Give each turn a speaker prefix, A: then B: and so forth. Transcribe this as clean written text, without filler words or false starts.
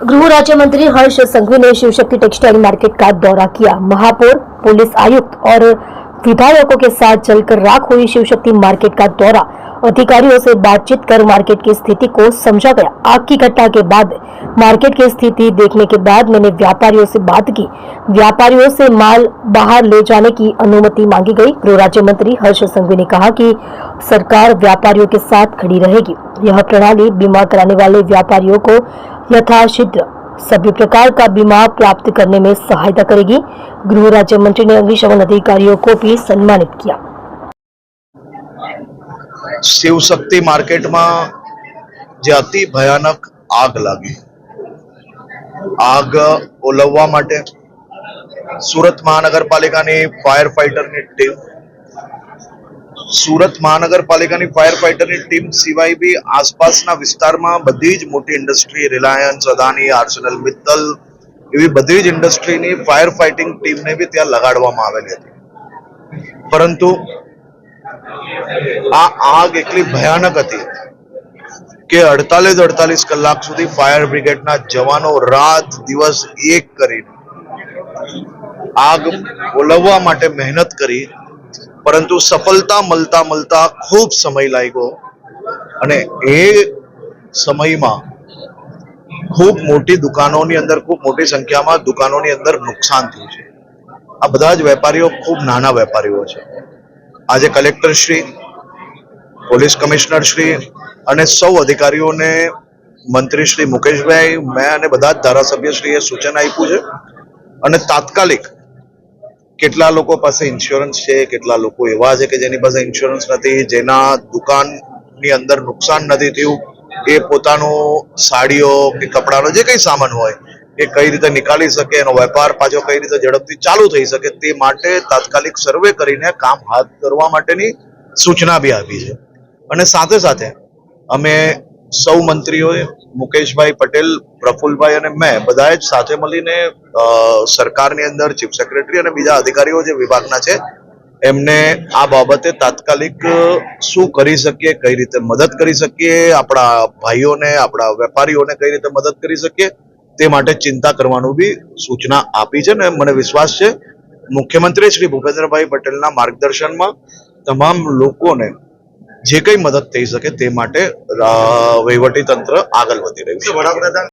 A: गृह राज्य मंत्री हर्ष संघवी ने शिवशक्ति टेक्सटाइल मार्केट का दौरा किया। महापौर, पुलिस आयुक्त और विधायकों के साथ जलकर राख हुई शिवशक्ति मार्केट का दौरा। अधिकारियों से बातचीत कर मार्केट की स्थिति को समझा गया। आग की घटना के बाद मार्केट की स्थिति देखने के बाद मैंने व्यापारियों से बात की। व्यापारियों से माल बाहर ले जाने की अनुमति मांगी गई। गृह राज्य मंत्री हर्ष संघवी ने कहा कि सरकार व्यापारियों के साथ खड़ी रहेगी। यह प्रणाली बीमा कराने वाले व्यापारियों को यथाशीघ्र सभी प्रकार का बीमा प्राप्त करने में सहायता करेगी। गृह राज्य मंत्री ने अग्निशमन अधिकारियों को भी सम्मानित किया।
B: शिवशक्ति मार्केट में जे अति भयानक आग लागी, आग ओलववा माटे सूरत महानगरपालिकानी फायर फाइटरनी टीम, सूरत महानगरपालिकानी फायर फाइटरनी टीम सिवाय भी आसपासना विस्ताરમાં બધી જ મોટી industry, Reliance, Adani, arsenal Mittal એવી બધી જ ઇન્ડસ્ટ્રીની ફાયર ફાઇટિંગ ટીમને બી ત્યાં લગાડવામાં આવેલી હતી। પરંતુ આ આગ એટલી ભયાનક હતી કે 48 કલાક સુધી ફાયર બ્રિગેડના જવાનો રાત દિવસ એક કરીને આગ ઓલવવા માટે મહેનત કરી, પરંતુ સફળતા મળતા ખૂબ સમય લાગ્યો અને એ સમયમાં ખૂબ મોટી દુકાનોની અંદર, ખૂબ મોટી સંખ્યામાં દુકાનોની અંદર નુકસાન થયું છે। આ બધા જ વેપારીઓ ખૂબ નાના વેપારીઓ છે। આજે collector Shri, police commissioner Shri અને સૌ અધિકારીઓને મંત્રી શ્રી મુકેશભાઈ, મેં અને બધા જ ધારાસભ્યશ્રીએ સૂચન આપ્યું છે અને તાત્કાલિક કેટલા લોકો પાસે ઇન્સ્યોરન્સ છે, કેટલા લોકો એવા છે કે જેની પાસે ઇન્સ્યોરન્સ નથી, જેના દુકાનની અંદર નુકસાન નથી થયું, એ પોતાનો સાડીઓ કે કપડાનો જે કંઈ સામાન હોય એ કઈ રીતે નીકાળી શકે, એનો વેપાર પાછો કઈ રીતે ઝડપથી ચાલુ થઈ શકે તે માટે તાત્કાલિક સર્વે કરીને કામ હાથ ધરવા માટેની સૂચના બી આપી છે। અને સાથે સાથે અમે સૌ મંત્રીઓએ, મુકેશભાઈ પટેલ, પ્રફુલભાઈ અને મેં બધાએ જ સાથે મળીને સરકારની અંદર ચીફ સેક્રેટરી અને બીજા અધિકારીઓ જે વિભાગના છે એમને આ બાબતે તાત્કાલિક શું કરી શકીએ, કઈ રીતે મદદ કરી શકીએ, આપણા ભાઈઓને, આપણા વેપારીઓને કઈ રીતે મદદ કરી શકીએ તે માટે ચિંતા કરવાનું બી સૂચના આપી છે। ને મને વિશ્વાસ છે મુખ્યમંત્રી શ્રી ભૂપેન્દ્રભાઈ પટેલના માર્ગદર્શનમાં તમામ લોકોને જે કઈ મદદ થઈ શકે તે માટે વહીવટી તંત્ર આગળ વધી રહ્યું છે।